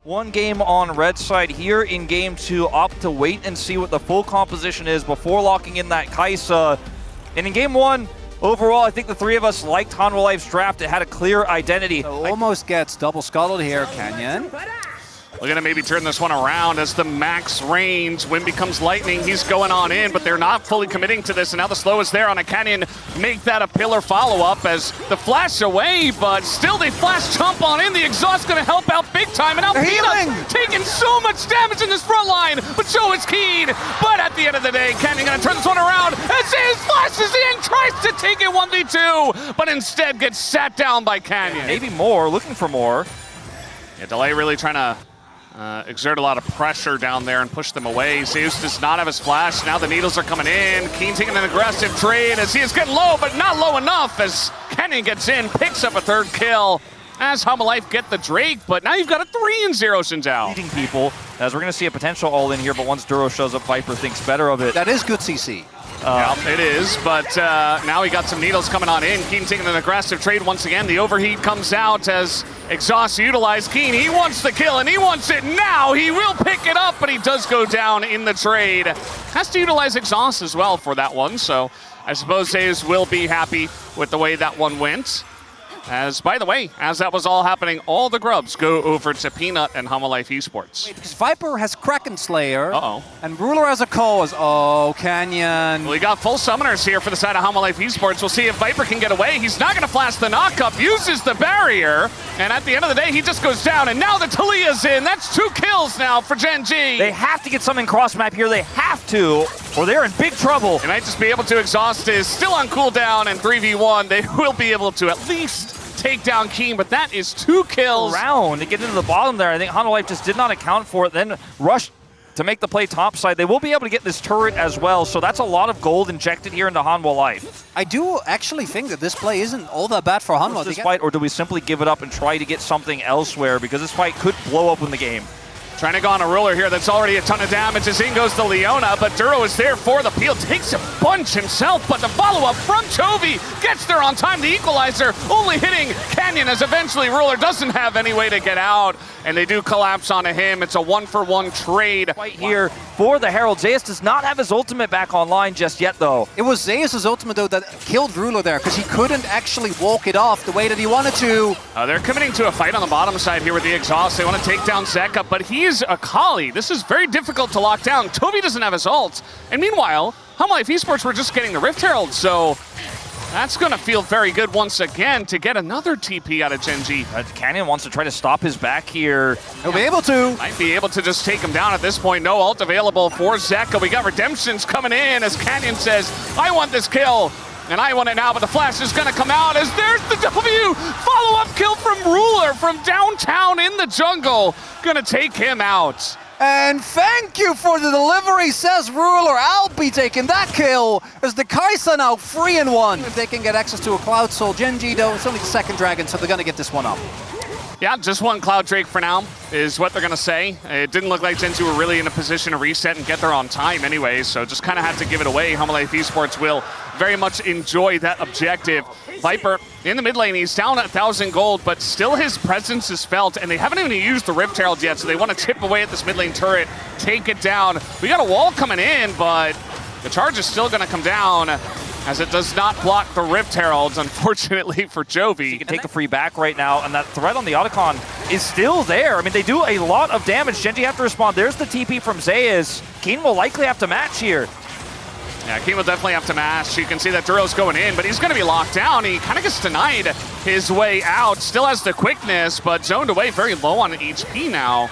One game on red side here in game 2. Opt to wait and see what the full composition is before locking in that Kai'Sa. And in game 1, overall, I think the three of us liked Hanwha Life's draft. It had a clear identity. So almost gets double scuttled here, Canyon. We're going to maybe turn this one around as the max range. When becomes lightning, he's going on in, but they're not fully committing to this. And now the slow is there on a Canyon. Make that a pillar follow-up as the flash away, but still they flash jump on in. The exhaust going to help out big time. And now Peanut's taking so much damage in this front line, but so is Keen. But at the end of the day, Canyon going to turn this one around as his flashes in, tries to take it 1v2, but instead gets sat down by Canyon. Maybe more, looking for more. Yeah, Delay really trying to exert a lot of pressure down there and push them away. Zeus does not have his flash. Now the needles are coming in. Keen taking an aggressive trade as he is getting low, but not low enough as Canyon gets in, picks up a third kill. As Hanwha Life get the Drake, but now you've got a 3-0 Shinzao. Leading people, as we're going to see a potential all-in here, but once Duro shows up, Viper thinks better of it. That is good CC. Yeah, it is, but now he got some needles coming on in. Keen taking an aggressive trade once again. The overheat comes out as exhaust utilized. Keen, he wants the kill, and he wants it now. He will pick it up, but he does go down in the trade. Has to utilize exhaust as well for that one, so I suppose Zeus will be happy with the way that one went. As, by the way, as that was all happening, all the grubs go over to Peanut and Hanwha Life Esports. Because Viper has Kraken Slayer, Uh-oh. and Ruler has a Cause. Oh, Canyon. Well, we got full summoners here for the side of Hanwha Life Esports. We'll see if Viper can get away. He's not going to flash the knock-up, uses the barrier, and at the end of the day, he just goes down, and now the Talia's in. That's 2 kills now for Gen.G. They have to get something cross-map here. They have to, or they're in big trouble. They might just be able to exhaust is still on cooldown, and 3v1, they will be able to at least take down Keen, but that is 2 kills. Round to get into the bottom there. I think Hanwha Life just did not account for it, then rushed to make the play topside. They will be able to get this turret as well, so that's a lot of gold injected here into Hanwha Life. I do actually think that this play isn't all that bad for Hanwha. This fight, or do we simply give it up and try to get something elsewhere, because this fight could blow up in the game. Trying to go on a Ruler here that's already a ton of damage as in goes the Leona, but Duro is there for the peel, takes a bunch himself, but the follow-up from Chovy gets there on time. The equalizer only hitting Canyon as eventually Ruler doesn't have any way to get out, and they do collapse onto him. It's a 1-for-1 trade. Fight here for the Herald. Zeus does not have his ultimate back online just yet, though. It was Zeus' ultimate, though, that killed Ruler there, because he couldn't actually walk it off the way that he wanted to. They're committing to a fight on the bottom side here with the exhaust. They want to take down Zeka, but he's a Kali. This is very difficult to lock down. Toby doesn't have his ult. And meanwhile, Hanwha Life Esports were just getting the Rift Herald, so that's going to feel very good once again to get another TP out of Gen.G. Canyon wants to try to stop his back here. He'll be able to. Might be able to just take him down at this point. No ult available for Zeka. We got Redemptions coming in as Canyon says, I want this kill. And I want it now, but the flash is going to come out as there's the W. Follow-up kill from Ruler from downtown in the jungle. Going to take him out. And thank you for the delivery, says Ruler. I'll be taking that kill as the Kai'Sa now 3-1. If they can get access to a Cloud Soul. Gen.G, though, it's only the second dragon, so they're going to get this one up. Yeah, just one Cloud Drake for now is what they're going to say. It didn't look like Gen.G were really in a position to reset and get there on time anyway, so just kind of had to give it away. Hanwha Life Esports will very much enjoy that objective. Viper in the mid lane, he's down 1,000 gold, but still his presence is felt, and they haven't even used the Rift Herald yet, so they want to chip away at this mid lane turret, take it down. We got a wall coming in, but the charge is still going to come down, as it does not block the Rift Heralds, unfortunately for Chovy. He can take a free back right now, and that threat on the Otacon is still there. I mean, they do a lot of damage. Gen.G have to respond. There's the TP from Zeus. Keen will likely have to match here. Yeah, Keen will definitely have to match. You can see that Duro's going in, but he's going to be locked down. He kind of gets denied his way out. Still has the quickness, but zoned away very low on HP now.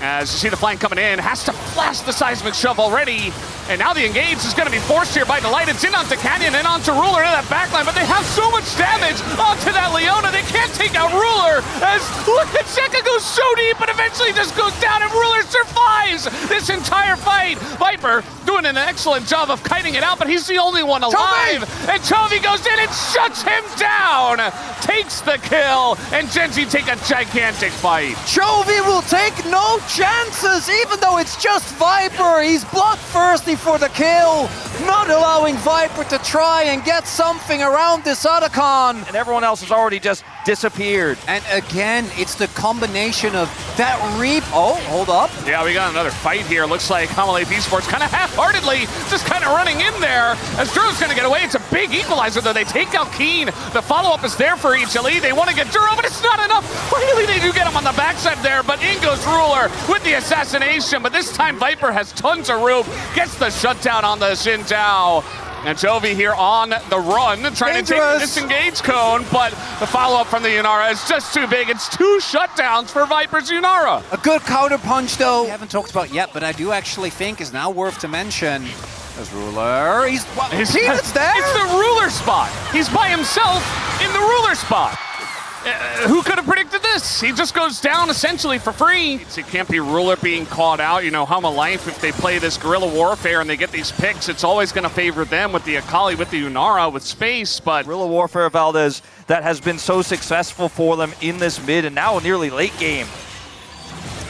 As you see the flank coming in, has to flash the seismic shove already. And now the engage is going to be forced here by Delight. It's in onto Canyon and onto Ruler in that backline, but they have so much damage onto that Leona. They can't take out Ruler as look at Zeka goes so deep, but eventually just goes down and Ruler survives this entire fight. Viper doing an excellent job of kiting it out, but he's the only one alive. And Chovy goes in and shuts him down. Takes the kill, and Gen.G take a gigantic fight. Chovy will take no chances, even though it's just Viper. He's bloodthirsty for the kill. not allowing Viper to try and get something around this Otacon. And everyone else has already just disappeared. And again, it's the combination of that reap. Oh, hold up. Yeah, we got another fight here. Looks like Hanwha Esports kind of half-heartedly just kind of running in there as Duro's going to get away. It's a big equalizer, though. They take out Keen. The follow-up is there for HLE. They want to get Duro, but it's not enough. Finally, they do get him on the backside there, but in goes Ruler with the assassination. But this time, Viper has tons of room, gets the shutdown on the Xin Zhao. And Chovy here on the run, trying to take the disengage cone, but the follow-up from the Yunara is just too big. It's 2 shutdowns for Viper's Yunara. A good counterpunch, though. We haven't talked about yet, but I do actually think is now worth to mention. There's Ruler. He's Peanut's there. It's the Ruler spot. He's by himself in the Ruler spot. Who could have predicted this? He just goes down essentially for free. It can't be Ruler being caught out. You know, Hanwha Life, if they play this guerrilla warfare and they get these picks, it's always going to favor them with the Akali, with the Yunara, with space, but... Guerrilla warfare, Valdez, that has been so successful for them in this mid and now nearly late game.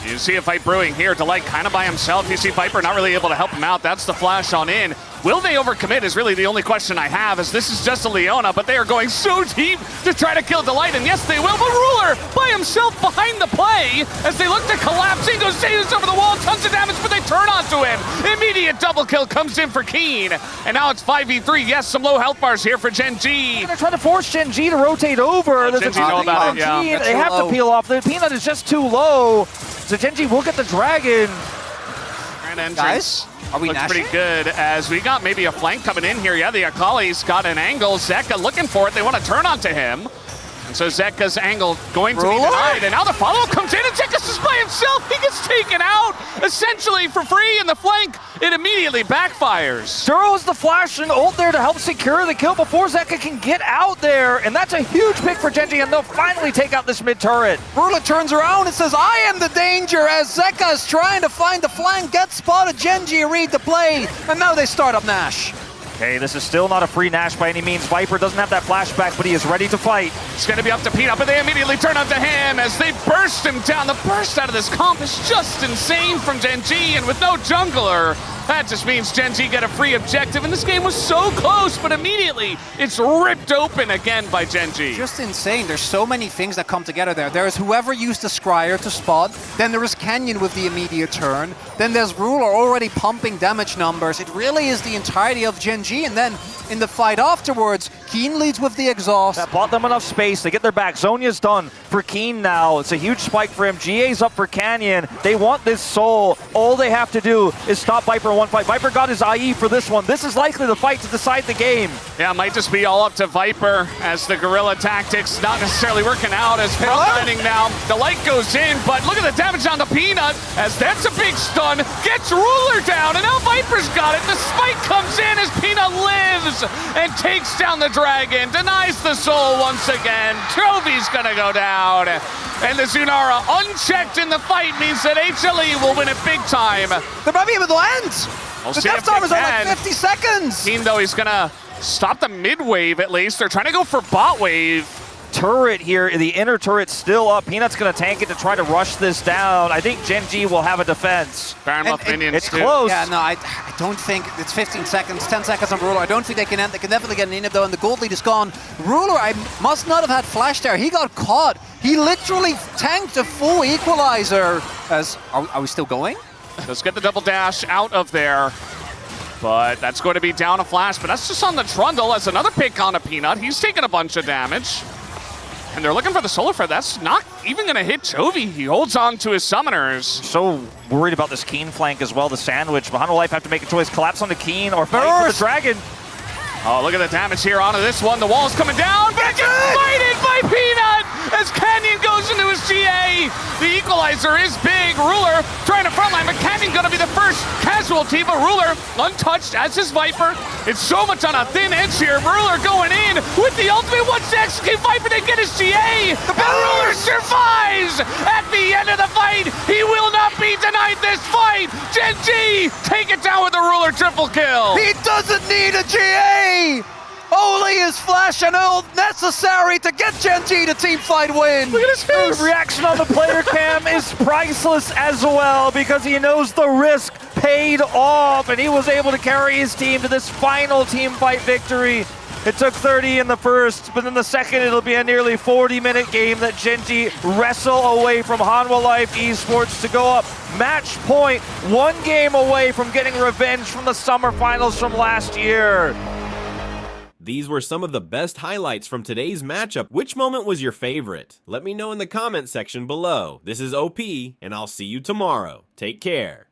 You see a fight brewing here. Delight kind of by himself. You see Viper not really able to help him out. That's the flash on in. Will they overcommit is really the only question I have, as this is just a Leona, but they are going so deep to try to kill Delight, and yes, they will. But Ruler by himself behind the play as they look to collapse. He goes over the wall, tons of damage, but they turn onto him. Immediate double kill comes in for Keen, and now it's 5v3. Yes, some low health bars here for Gen.G. They're trying to force Gen.G to rotate over. There's Gen.G know about it, yeah. They have to peel off. The Peanut is just too low, so Gen.G will get the dragon. Grand entrance. Guys, are we Looks pretty good as we got maybe a flank coming in here. Yeah, the Akali's got an angle. Zeka looking for it. They want to turn onto him. And so Zeka's angle going to be denied. And now the follow-up comes in, and Zeka's just by himself. He gets taken out essentially for free in the flank. It immediately backfires. Duro is the flash and ult there to help secure the kill before Zeka can get out there. And that's a huge pick for Gen.G, and they'll finally take out this mid turret. Ruler turns around and says, I am the danger, as Zeka is trying to find the flank, gets spotted. Gen.G read the play, and now they start up Nash. Okay, this is still not a free Nash by any means. Viper doesn't have that flashback, but he is ready to fight. It's going to be up to Peanut, but they immediately turn onto him as they burst him down. The burst out of this comp is just insane from Gen.G, and with no jungler, that just means Gen.G get a free objective, and this game was so close, but immediately it's ripped open again by Gen.G. Just insane. There's so many things that come together there. There's whoever used the Scryer to spot, then there is Canyon with the immediate turn, then there's Ruler already pumping damage numbers. It really is the entirety of Gen.G, and then in the fight afterwards, Keen leads with the exhaust. That bought them enough space. They get their back. Zonya's done for Keen now. It's a huge spike for him. GA's up for Canyon. They want this soul. All they have to do is stop Viper in one fight. Viper got his IE for this one. This is likely the fight to decide the game. Yeah, it might just be all up to Viper as the guerrilla tactics not necessarily working out as frontlining now. The light goes in, but look at the damage on the Peanut as that's a big stun. Gets Ruler down, and now Viper's got it. The spike comes in as Peanut lives and takes down the dragon, denies the soul once again. Trovy's gonna go down. And the Zunara unchecked in the fight means that HLE will win it big time. They might be able to land. We'll the see death if time is they on like can. 50 seconds. Keen, though, he's gonna stop the mid wave at least. They're trying to go for bot wave. Turret here, the inner turret's still up. Peanut's gonna tank it to try to rush this down. I think Gen.G will have a defense. Baron Muff minions It's too. close. Yeah, no, I don't think it's 15 seconds, 10 seconds on Ruler. I don't think they can end. They can definitely get an in though, and the gold lead is gone. Ruler, I must not have had flash there. He got caught. He literally tanked a full equalizer. Are we still going? Let's get the double dash out of there. But that's going to be down a flash, but that's just on the Trundle as another pick on a Peanut. He's taking a bunch of damage. And they're looking for the Solar Flare. That's not even going to hit Chovy. He holds on to his summoners. So worried about this Keen flank as well, the sandwich. But Hanwha Life have to make a choice. Collapse onto Keen or fight for the dragon. Oh, look at the damage here onto this one. The wall's coming down, but it gets fighted by Peanut as Canyon goes into his GA. The equalizer is big. Ruler trying to frontline, but Canyon going to be the first casualty, but Ruler untouched as his Viper. It's so much on a thin edge here. Ruler going in with the ultimate. Wants to execute Viper to get his GA. And Ruler survives at the end of the fight. He will not be denied this fight. Gen.G take it down with a Ruler triple kill. He doesn't need a GA. Only his flash and ult necessary to get Gen.G to teamfight win. Look at his face. The reaction on the player cam is priceless as well because he knows the risk paid off, and he was able to carry his team to this final team fight victory. It took 30 in the first, but in the second it'll be a nearly 40-minute game that Gen.G wrestle away from Hanwha Life Esports to go up match point, 1 game away from getting revenge from the summer finals from last year. These were some of the best highlights from today's matchup. Which moment was your favorite? Let me know in the comment section below. This is OP, and I'll see you tomorrow. Take care.